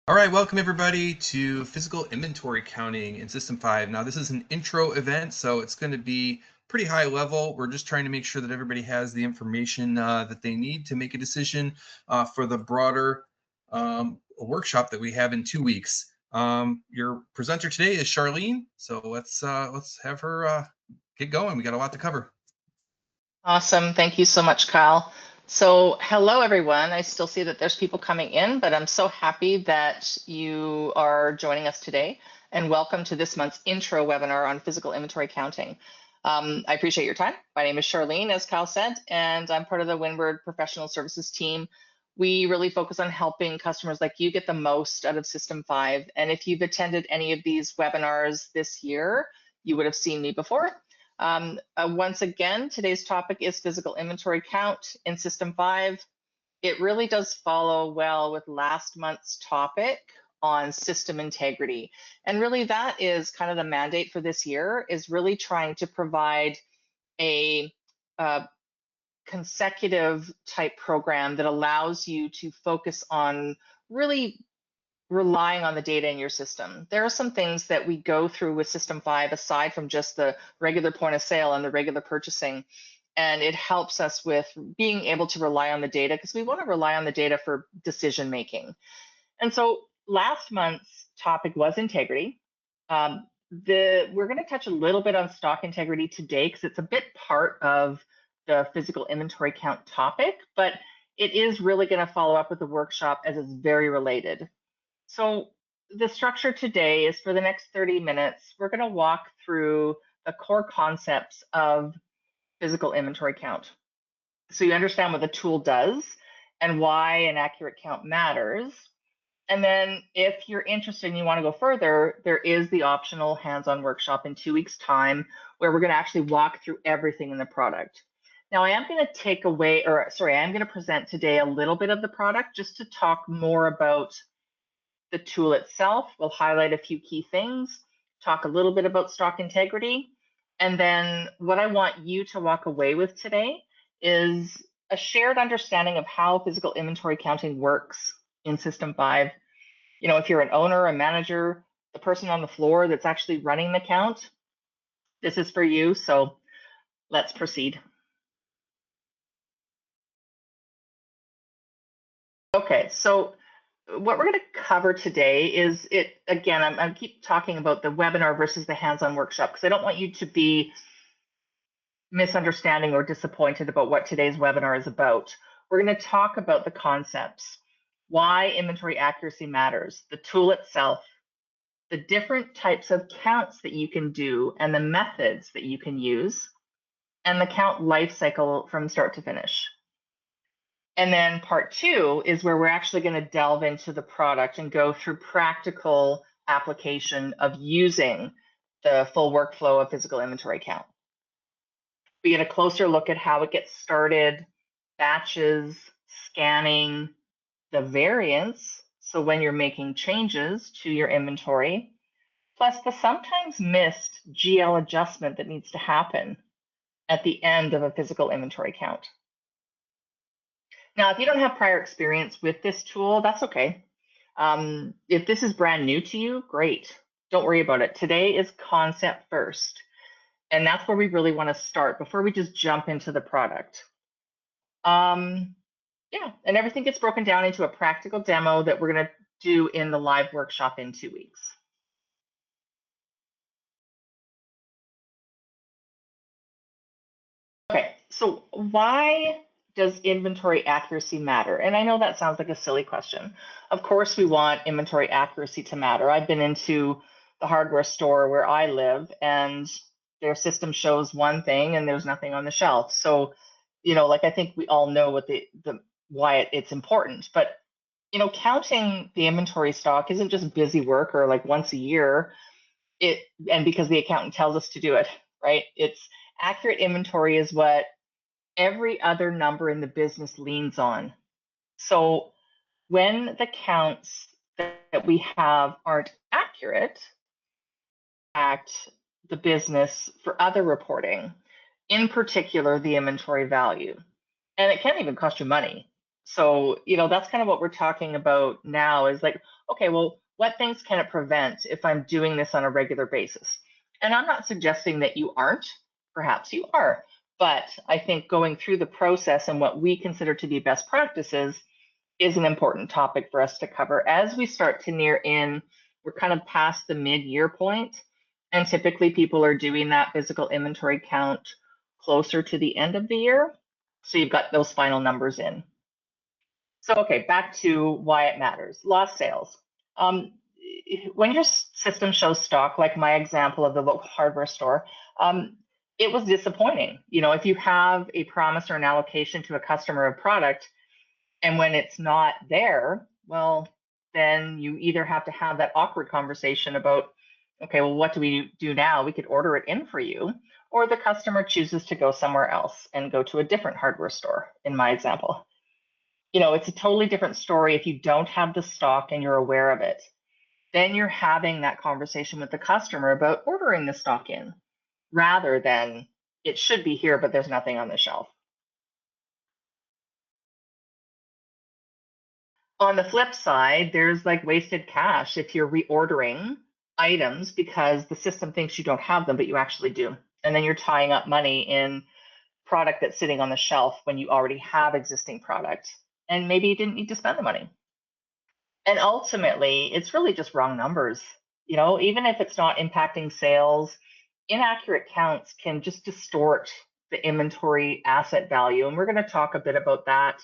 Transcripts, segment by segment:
All right, welcome everybody to physical inventory counting in System 5. Now, this is an intro event, so it's going to be pretty high level. We're just trying to make sure that everybody has the information that they need to make a decision for the broader workshop that we have in 2 weeks. Your presenter today is Charlene, so let's have her get going. We got a lot to cover. Awesome. Thank you so much, Kyle. So hello, everyone. I still see that there's people coming in, but I'm so happy that you are joining us today. And welcome to this month's intro webinar on physical inventory counting. I appreciate your time. My name is Charlene, as Kyle said, and I'm part of the Windward professional services team. We really focus on helping customers like you get the most out of System 5. And if you've attended any of these webinars this year, you would have seen me before. Once again, today's topic is physical inventory count in System 5. It really does follow well with last month's topic on system integrity. And really that is kind of the mandate for this year, is really trying to provide a consecutive type program that allows you to focus on really relying on the data in your system. There are some things that we go through with System 5 aside from just the regular point of sale and the regular purchasing. And it helps us with being able to rely on the data because we want to rely on the data for decision making. And so last month's topic was integrity. We're going to touch a little bit on stock integrity today because it's a bit part of the physical inventory count topic, but it is really going to follow up with the workshop as it's very related. So the structure today is for the next 30 minutes, we're going to walk through the core concepts of physical inventory count. So you understand what the tool does and why an accurate count matters. And then if you're interested and you want to go further, there is the optional hands-on workshop in 2 weeks' time where we're going to actually walk through everything in the product. Now I am going to present today a little bit of the product just to talk more about the tool itself. We'll highlight a few key things, talk a little bit about stock integrity, and then what I want you to walk away with today is a shared understanding of how physical inventory counting works in System 5. You know, if you're an owner, a manager, the person on the floor that's actually running the count, this is for you. So let's proceed. Okay, so what we're going to cover today is again, I keep talking about the webinar versus the hands-on workshop because I don't want you to be misunderstanding or disappointed about what today's webinar is about. We're going to talk about the concepts, why inventory accuracy matters, the tool itself, the different types of counts that you can do and the methods that you can use, and the count life cycle from start to finish. And then part 2 is where we're actually going to delve into the product and go through practical application of using the full workflow of physical inventory count. We get a closer look at how it gets started, batches, scanning, the variance, so when you're making changes to your inventory, plus the sometimes missed GL adjustment that needs to happen at the end of a physical inventory count. Now, if you don't have prior experience with this tool, that's okay. If this is brand new to you, great. Don't worry about it. Today is concept first. And that's where we really want to start before we just jump into the product. Yeah, and everything gets broken down into a practical demo that we're going to do in the live workshop in 2 weeks. Okay, so why does inventory accuracy matter? And I know that sounds like a silly question. Of course, we want inventory accuracy to matter. I've been into the hardware store where I live, and their system shows one thing and there's nothing on the shelf. So, you know, like I think we all know what why it's important. But, you know, counting the inventory stock isn't just busy work or like once a year. And because the accountant tells us to do it, right? It's accurate inventory is what every other number in the business leans on. So when the counts that we have aren't accurate, impact the business for other reporting, in particular the inventory value. And it can even cost you money. So, that's kind of what we're talking about now is like, okay, well, what things can it prevent if I'm doing this on a regular basis? And I'm not suggesting that you aren't, perhaps you are, but I think going through the process and what we consider to be best practices is an important topic for us to cover as we start to near in. We're kind of past the mid-year point, and typically people are doing that physical inventory count closer to the end of the year. So you've got those final numbers in. So, okay, back to why it matters. Lost sales. When your system shows stock, like my example of the local hardware store, it was disappointing. If you have a promise or an allocation to a customer of product, and when it's not there, well, then you either have to have that awkward conversation about, okay, well, what do we do now? We could order it in for you, or the customer chooses to go somewhere else and go to a different hardware store, in my example. It's a totally different story if you don't have the stock and you're aware of it. Then you're having that conversation with the customer about ordering the stock in, rather than it should be here, but there's nothing on the shelf. On the flip side, there's like wasted cash if you're reordering items because the system thinks you don't have them, but you actually do. And then you're tying up money in product that's sitting on the shelf when you already have existing product. And maybe you didn't need to spend the money. And ultimately, it's really just wrong numbers. Even if it's not impacting sales, inaccurate counts can just distort the inventory asset value. And we're going to talk a bit about that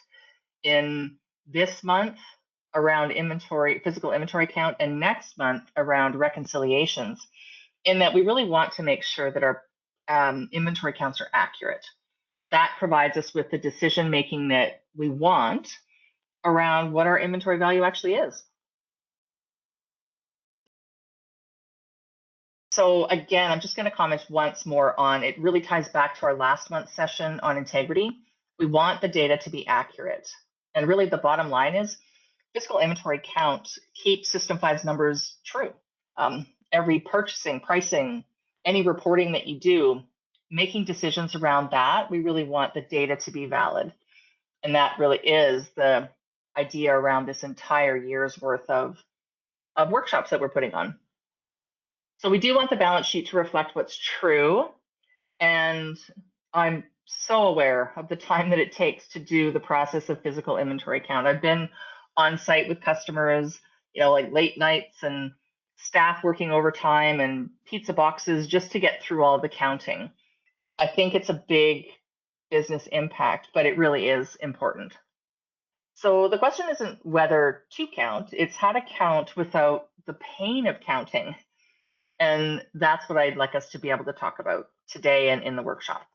in this month around physical inventory count, and next month around reconciliations, in that we really want to make sure that our inventory counts are accurate. That provides us with the decision making that we want around what our inventory value actually is. So again, I'm just going to comment once more on it. Really ties back to our last month's session on integrity. We want the data to be accurate. And really the bottom line is physical inventory count keeps System 5's numbers true. Every purchasing, pricing, any reporting that you do, making decisions around that, we really want the data to be valid. And that really is the idea around this entire year's worth of workshops that we're putting on. So we do want the balance sheet to reflect what's true. And I'm so aware of the time that it takes to do the process of physical inventory count. I've been on site with customers, like late nights and staff working overtime and pizza boxes just to get through all the counting. I think it's a big business impact, but it really is important. So the question isn't whether to count, it's how to count without the pain of counting. And that's what I'd like us to be able to talk about today and in the workshop.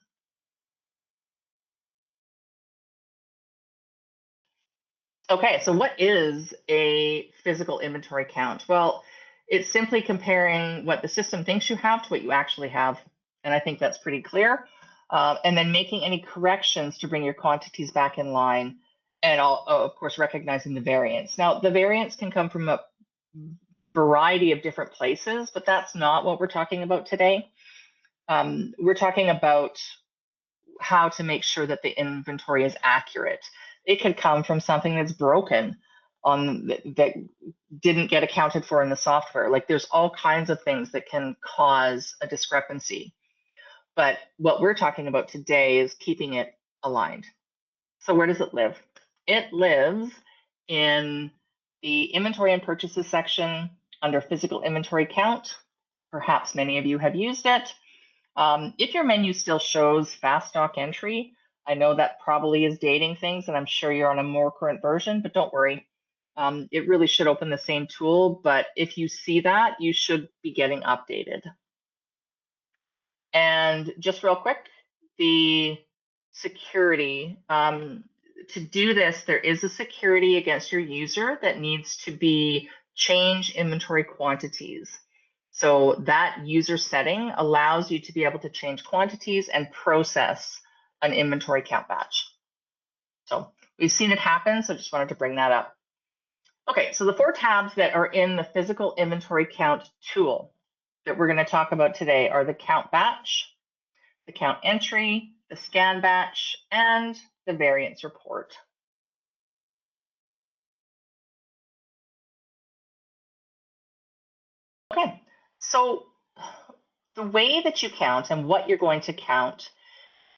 Okay, so what is a physical inventory count? Well, it's simply comparing what the system thinks you have to what you actually have. And I think that's pretty clear. And then making any corrections to bring your quantities back in line. And of course, recognizing the variance. Now, the variance can come from a variety of different places, but that's not what we're talking about today. We're talking about how to make sure that the inventory is accurate. It could come from something that's broken that didn't get accounted for in the software. Like there's all kinds of things that can cause a discrepancy. But what we're talking about today is keeping it aligned. So where does it live? It lives in the inventory and purchases section under physical inventory count. Perhaps many of you have used it. If your menu still shows fast stock entry, I know that probably is dating things, and I'm sure you're on a more current version, but don't worry. It really should open the same tool, but if you see that, you should be getting updated. And just real quick, the security. To do this, there is a security against your user that needs to be change inventory quantities. So that user setting allows you to be able to change quantities and process an inventory count batch. So we've seen it happen, so just wanted to bring that up. Okay, so the 4 tabs that are in the physical inventory count tool that we're going to talk about today are the count batch, the count entry, the scan batch, and the variance report. Okay, so the way that you count and what you're going to count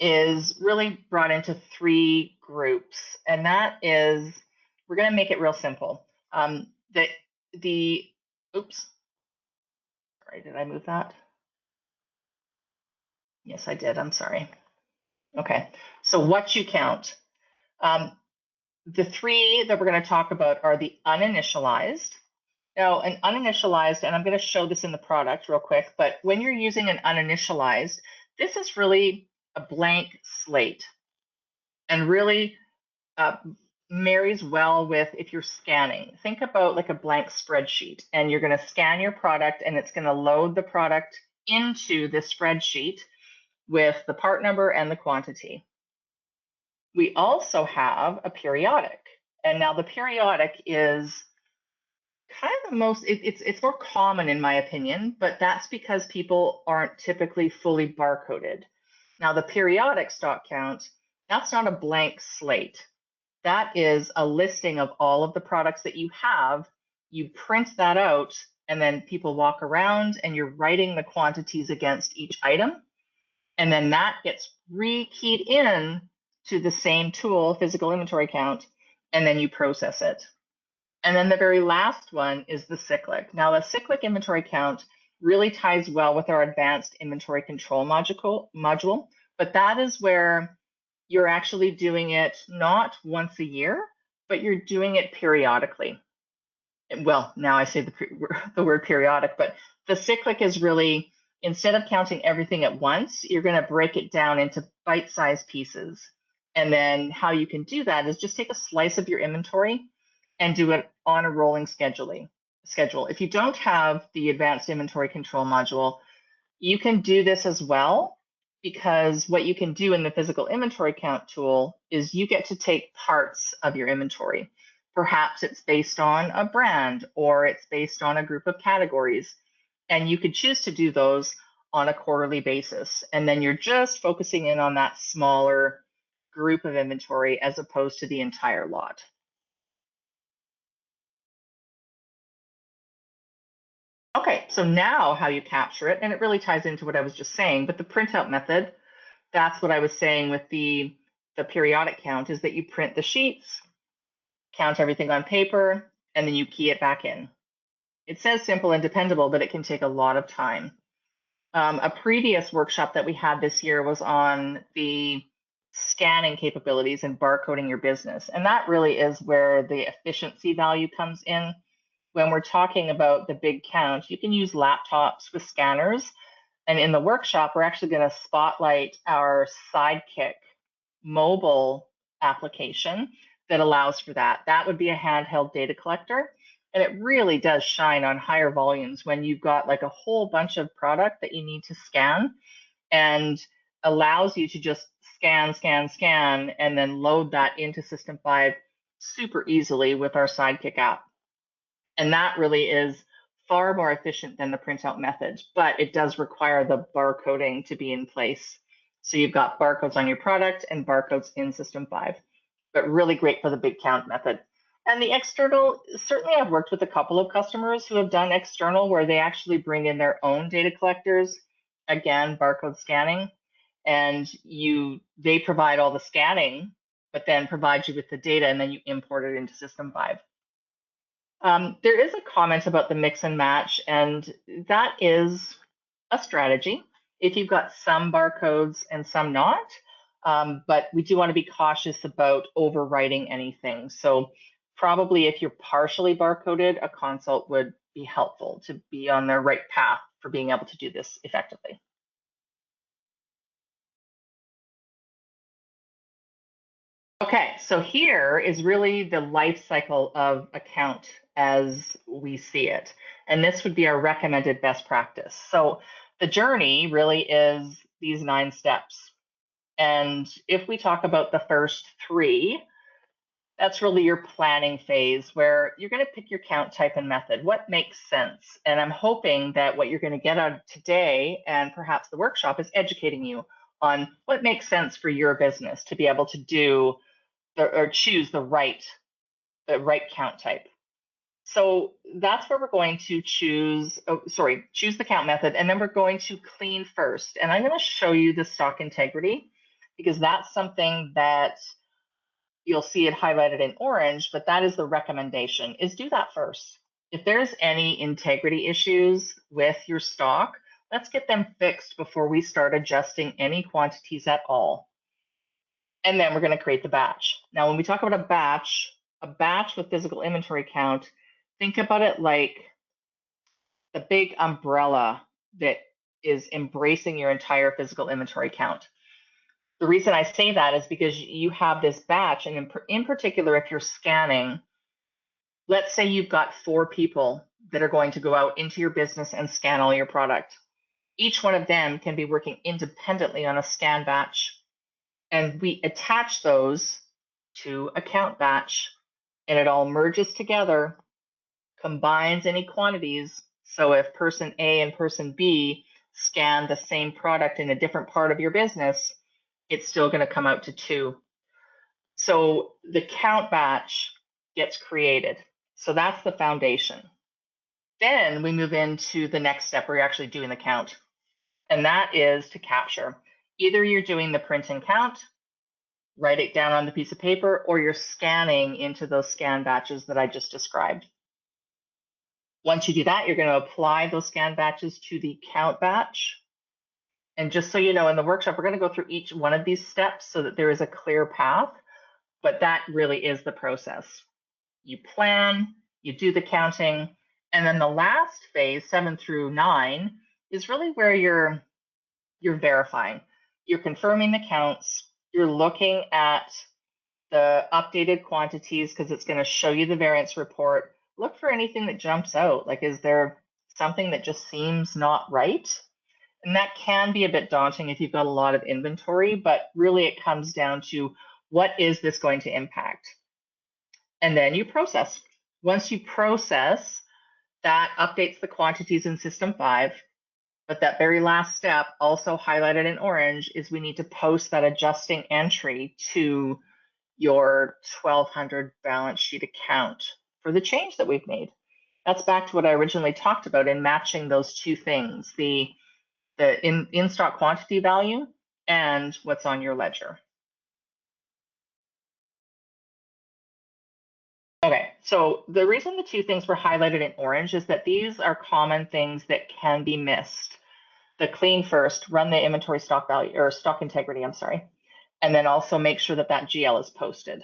is really brought into three groups, and that is, we're going to make it real simple. Oops, sorry, did I move that? Yes, I did. I'm sorry. Okay, so what you count. The three that we're going to talk about are the uninitialized. Now, an uninitialized, and I'm going to show this in the product real quick, but when you're using an uninitialized, this is really a blank slate and really marries well with if you're scanning. Think about like a blank spreadsheet, and you're going to scan your product and it's going to load the product into this spreadsheet with the part number and the quantity. We also have a periodic, and now the periodic is kind of the most, it's more common in my opinion, but that's because people aren't typically fully barcoded. Now the periodic stock count, that's not a blank slate. That is a listing of all of the products that you have. You print that out, and then people walk around and you're writing the quantities against each item. And then that gets rekeyed in to the same tool, physical inventory count, and then you process it. And then the very last one is the cyclic. Now the cyclic inventory count really ties well with our advanced inventory control module, but that is where you're actually doing it not once a year, but you're doing it periodically. Well, now I say the word periodic, but the cyclic is really, instead of counting everything at once, you're going to break it down into bite-sized pieces. And then how you can do that is just take a slice of your inventory and do it on a rolling schedule. If you don't have the advanced inventory control module, you can do this as well, because what you can do in the physical inventory count tool is you get to take parts of your inventory. Perhaps it's based on a brand, or it's based on a group of categories, and you could choose to do those on a quarterly basis. And then you're just focusing in on that smaller group of inventory as opposed to the entire lot. Okay, so now how you capture it, and it really ties into what I was just saying, but the printout method, that's what I was saying with the periodic count, is that you print the sheets, count everything on paper, and then you key it back in. It says simple and dependable, but it can take a lot of time. A previous workshop that we had this year was on the scanning capabilities and barcoding your business, and that really is where the efficiency value comes in. When we're talking about the big count, you can use laptops with scanners. And in the workshop, we're actually going to spotlight our Sidekick mobile application that allows for that. That would be a handheld data collector. And it really does shine on higher volumes when you've got like a whole bunch of product that you need to scan, and allows you to just scan, and then load that into System 5 super easily with our Sidekick app. And that really is far more efficient than the printout method, but it does require the barcoding to be in place. So you've got barcodes on your product and barcodes in System 5, but really great for the big count method. And the external, certainly I've worked with a couple of customers who have done external where they actually bring in their own data collectors, again, barcode scanning, and they provide all the scanning, but then provide you with the data, and then you import it into System 5. There is a comment about the mix and match, and that is a strategy if you've got some barcodes and some not, but we do want to be cautious about overwriting anything. So probably if you're partially barcoded, a consult would be helpful to be on the right path for being able to do this effectively. Okay, so here is really the life cycle of a count as we see it. And this would be our recommended best practice. So the journey really is these 9 steps. And if we talk about the first 3, that's really your planning phase, where you're going to pick your count type and method. What makes sense? And I'm hoping that what you're going to get out of today and perhaps the workshop is educating you on what makes sense for your business to be able to do or choose the right count type. So that's where we're going to choose the count method, and then we're going to clean first. And I'm going to show you the stock integrity because that's something that you'll see it highlighted in orange, but that is the recommendation, is do that first. If there's any integrity issues with your stock, let's get them fixed before we start adjusting any quantities at all. And then we're going to create the batch. Now, when we talk about a batch with physical inventory count, think about it like the big umbrella that is embracing your entire physical inventory count. The reason I say that is because you have this batch, and in particular, if you're scanning, let's say you've got 4 people that are going to go out into your business and scan all your product. Each one of them can be working independently on a scan batch, and we attach those to a count batch, and it all merges together, combines any quantities. So if person A and person B scan the same product in a different part of your business, it's still going to come out to 2. So the count batch gets created. So that's the foundation. Then we move into the next step where you're actually doing the count. And that is to capture. Either you're doing the print and count, write it down on the piece of paper, or you're scanning into those scan batches that I just described. Once you do that, you're going to apply those scan batches to the count batch. And just so you know, in the workshop, we're going to go through each one of these steps so that there is a clear path, but that really is the process. You plan, you do the counting, and then the last phase, 7 through 9, is really where you're verifying. You're confirming the counts, you're looking at the updated quantities because it's going to show you the variance report. Look for anything that jumps out, like is there something that just seems not right? And that can be a bit daunting if you've got a lot of inventory, but really it comes down to what is this going to impact? And then you process. Once you process, that updates the quantities in System 5. But that very last step, also highlighted in orange, is we need to post that adjusting entry to your 1200 balance sheet account for the change that we've made. That's back to what I originally talked about in matching those two things, the in-stock quantity value and what's on your ledger. Okay, so the reason the two things were highlighted in orange is that these are common things that can be missed. The clean first, run the inventory stock value, or stock integrity, I'm sorry, and then also make sure that that GL is posted.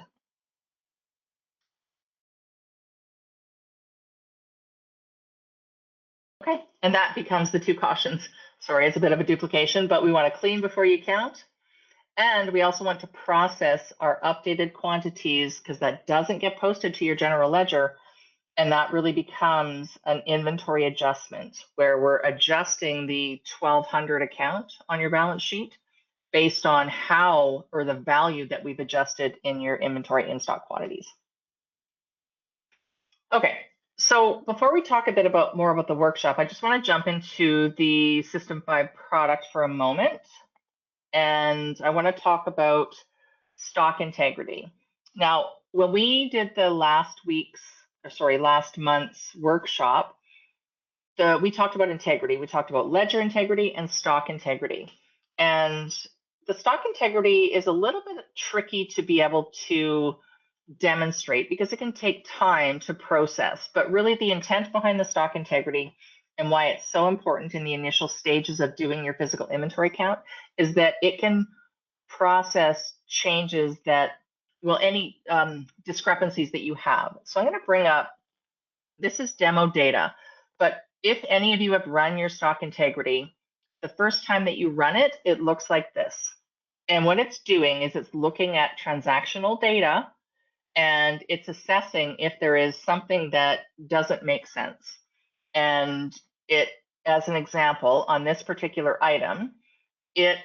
Okay, and that becomes the 2 cautions. Sorry, it's a bit of a duplication, but we want to clean before you count. And we also want to process our updated quantities because that doesn't get posted to your general ledger. And that really becomes an inventory adjustment where we're adjusting the 1200 account on your balance sheet based on how or the value that we've adjusted in your inventory in-stock quantities. Okay, so before we talk a bit more about the workshop, I just want to jump into the System 5 product for a moment. And I want to talk about stock integrity. Now, when we did the last month's workshop, we talked about integrity. We talked about ledger integrity and stock integrity. And the stock integrity is a little bit tricky to be able to demonstrate because it can take time to process. But really the intent behind the stock integrity and why it's so important in the initial stages of doing your physical inventory count is that it can process changes that, well, any discrepancies that you have. So I'm going to bring up, this is demo data, but if any of you have run your stock integrity, the first time that you run it, it looks like this. And what it's doing is it's looking at transactional data and it's assessing if there is something that doesn't make sense. And it, as an example, on this particular item, it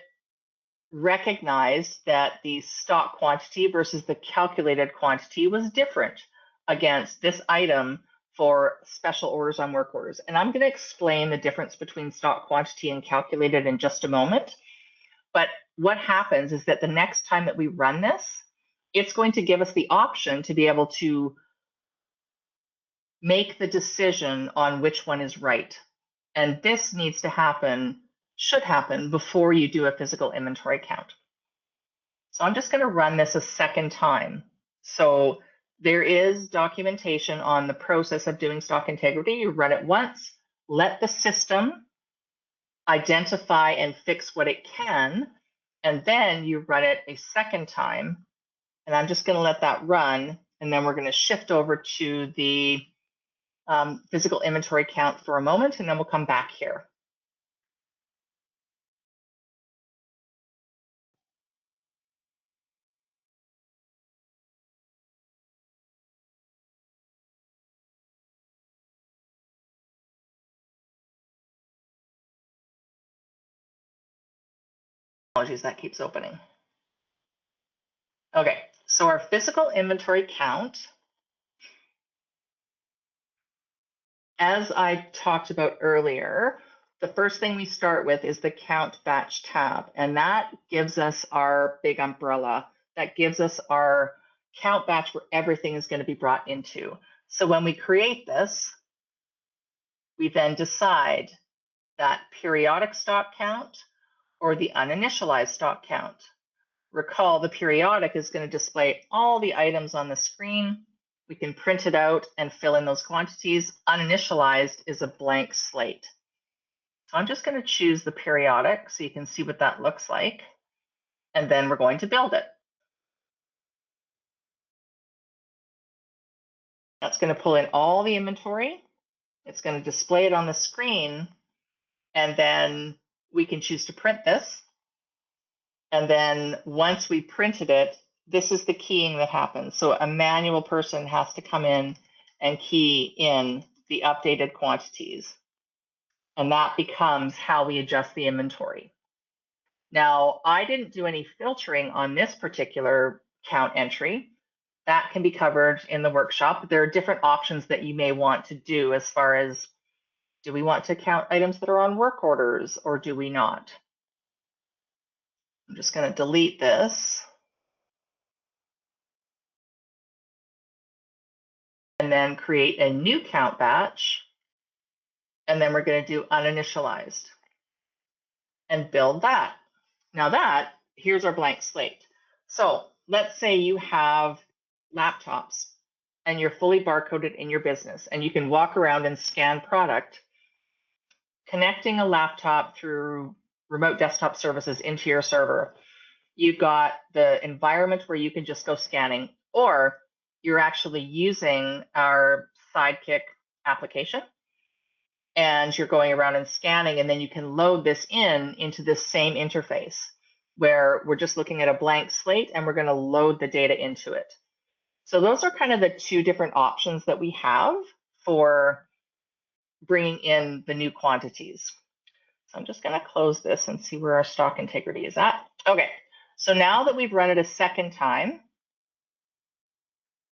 recognized that the stock quantity versus the calculated quantity was different against this item for special orders on work orders. And I'm going to explain the difference between stock quantity and calculated in just a moment. But what happens is that the next time that we run this, it's going to give us the option to be able to make the decision on which one is right. And this needs to happen, should happen before you do a physical inventory count. So I'm just going to run this a second time. So there is documentation on the process of doing stock integrity. You run it once, let the system identify and fix what it can, and then you run it a second time. And I'm just going to let that run, and then we're going to shift over to the physical inventory count for a moment, and then we'll come back here. Apologies, that keeps opening. Okay, so our physical inventory count, as I talked about earlier, the first thing we start with is the count batch tab, and that gives us our big umbrella. That gives us our count batch where everything is going to be brought into. So when we create this, we then decide that periodic stock count or the uninitialized stock count. Recall the periodic is going to display all the items on the screen. We can print it out and fill in those quantities. Uninitialized is a blank slate. So I'm just going to choose the periodic so you can see what that looks like. And then we're going to build it. That's going to pull in all the inventory. It's going to display it on the screen. And then we can choose to print this. And then once we printed it, this is the keying that happens. So a manual person has to come in and key in the updated quantities. And that becomes how we adjust the inventory. Now, I didn't do any filtering on this particular count entry. That can be covered in the workshop. There are different options that you may want to do as far as, do we want to count items that are on work orders or do we not? I'm just going to delete this. And then create a new count batch. And then we're going to do uninitialized and build that. Now here's our blank slate. So let's say you have laptops and you're fully barcoded in your business and you can walk around and scan product. Connecting a laptop through remote desktop services into your server, you've got the environment where you can just go scanning, or you're actually using our Sidekick application and you're going around and scanning, and then you can load this into this same interface where we're just looking at a blank slate and we're going to load the data into it. So those are kind of the two different options that we have for bringing in the new quantities. So I'm just going to close this and see where our stock integrity is at. Okay, so now that we've run it a second time,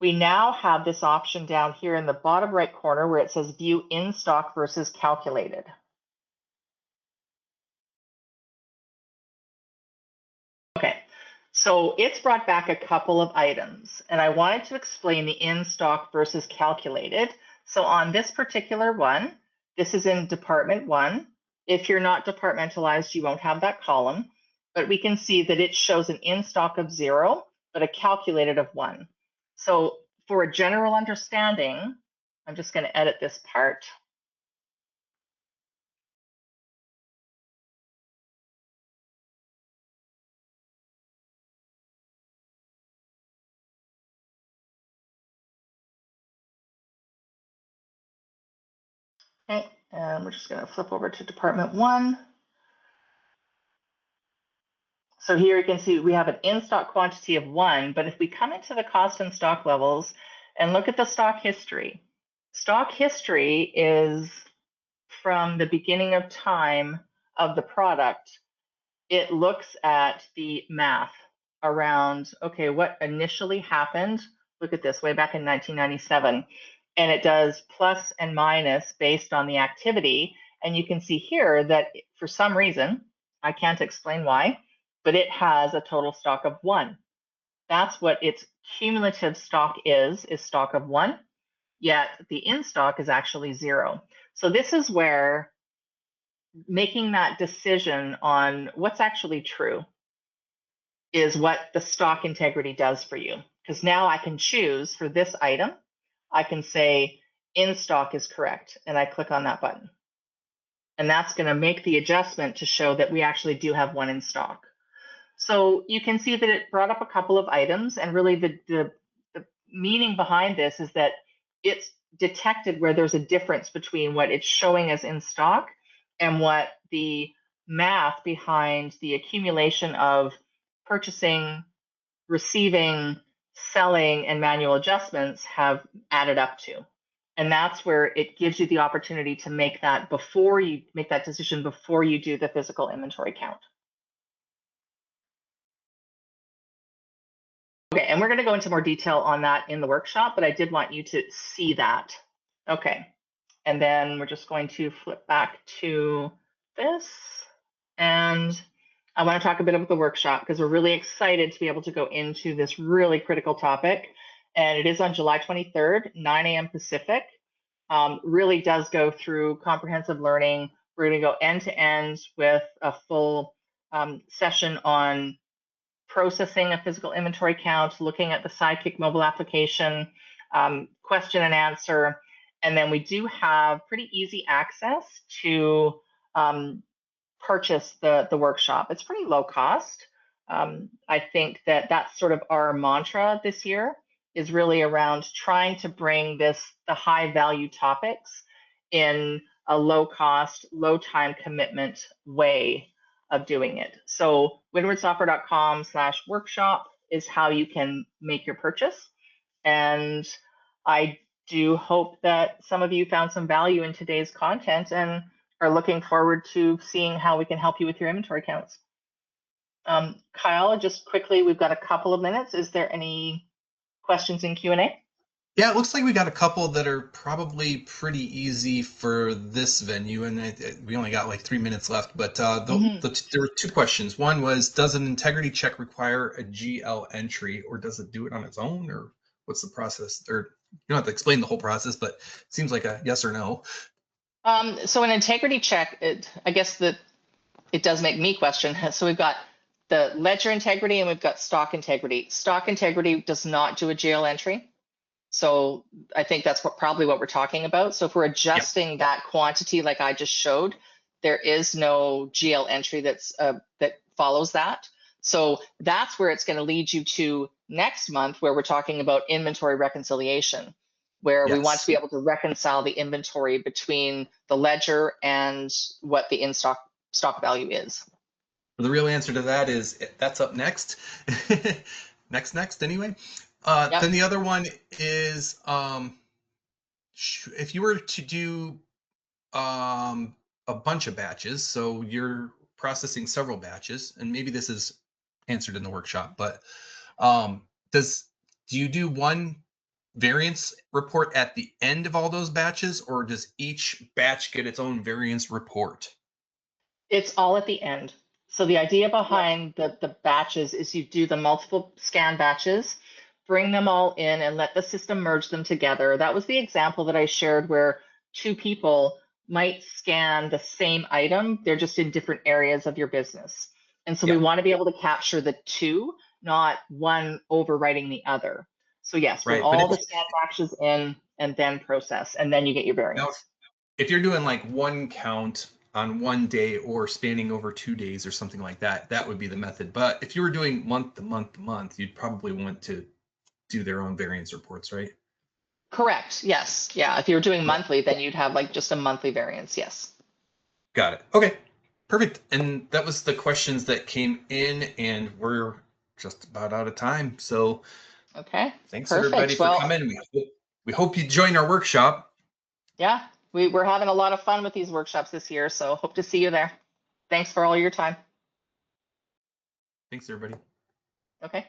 we now have this option down here in the bottom right corner where it says view in stock versus calculated. Okay, so it's brought back a couple of items, and I wanted to explain the in stock versus calculated. So on this particular one, this is in Department 1. If you're not departmentalized, you won't have that column, but we can see that it shows an in stock of 0, but a calculated of 1. So for a general understanding, I'm just going to edit this part. Okay, and we're just going to flip over to Department 1. So here you can see we have an in-stock quantity of 1, but if we come into the cost and stock levels and look at the stock history is from the beginning of time of the product. It looks at the math around, okay, what initially happened? Look at this, way back in 1997. And it does plus and minus based on the activity. And you can see here that for some reason, I can't explain why, but it has a total stock of 1. That's what its cumulative stock is stock of 1. yet the in stock is actually 0. So this is where making that decision on what's actually true is what the stock integrity does for you. Because now I can choose for this item, I can say in stock is correct, and I click on that button. And that's going to make the adjustment to show that we actually do have one in stock. So you can see that it brought up a couple of items, and really the meaning behind this is that it's detected where there's a difference between what it's showing as in stock and what the math behind the accumulation of purchasing, receiving, selling, and manual adjustments have added up to. And that's where it gives you the opportunity to make that before you make that decision, before you do the physical inventory count. Okay, and we're going to go into more detail on that in the workshop, but I did want you to see that. Okay, and then we're just going to flip back to this, and I want to talk a bit about the workshop because we're really excited to be able to go into this really critical topic. And it is on July 23rd, 9 a.m. Pacific. Really does go through comprehensive learning. We're going to go end to end with a full session on processing a physical inventory count, looking at the Sidekick mobile application, question and answer. And then we do have pretty easy access to purchase the workshop. It's pretty low cost. I think that that's sort of our mantra this year, is really around trying to bring the high value topics in a low cost, low time commitment way of doing it. So windwardsoftware.com/workshop is how you can make your purchase. And I do hope that some of you found some value in today's content and are looking forward to seeing how we can help you with your inventory counts. Kyle, just quickly, we've got a couple of minutes. Is there any questions in Q&A? Yeah, it looks like we got a couple that are probably pretty easy for this venue, and we only got like 3 minutes left. But there were two questions. One was, does an integrity check require a GL entry, or does it do it on its own, or what's the process? Or you don't have to explain the whole process, but it seems like a yes or no. So an integrity check, I guess that it does make me question. So we've got the ledger integrity and we've got stock integrity. Stock integrity does not do a GL entry. So I think that's probably what we're talking about. So if we're adjusting that quantity like I just showed, there is no GL entry that follows that. So that's where it's going to lead you to next month, where we're talking about inventory reconciliation, where we want to be able to reconcile the inventory between the ledger and what the in-stock value is. The real answer to that is that's up next. next anyway. Then the other one is if you were to do a bunch of batches, so you're processing several batches, and maybe this is answered in the workshop, but do you do one variance report at the end of all those batches, or does each batch get its own variance report? It's all at the end. So the idea behind the batches is you do the multiple scan batches, bring them all in and let the system merge them together. That was the example that I shared where two people might scan the same item. They're just in different areas of your business. And so we want to be able to capture the two, not one overwriting the other. So yes, bring all the scan batches in and then process, and then you get your variance. Now, if you're doing like one count on one day or spanning over 2 days or something like that, that would be the method. But if you were doing month to month to month, you'd probably want to do their own variance reports, right? Correct. Yes. Yeah. If you're doing monthly, then you'd have like just a monthly variance. Yes. Got it. Okay. Perfect. And that was the questions that came in, and we're just about out of time. So okay. Thanks everybody for coming. We hope you join our workshop. Yeah. We're having a lot of fun with these workshops this year, so hope to see you there. Thanks for all your time. Thanks, everybody. Okay.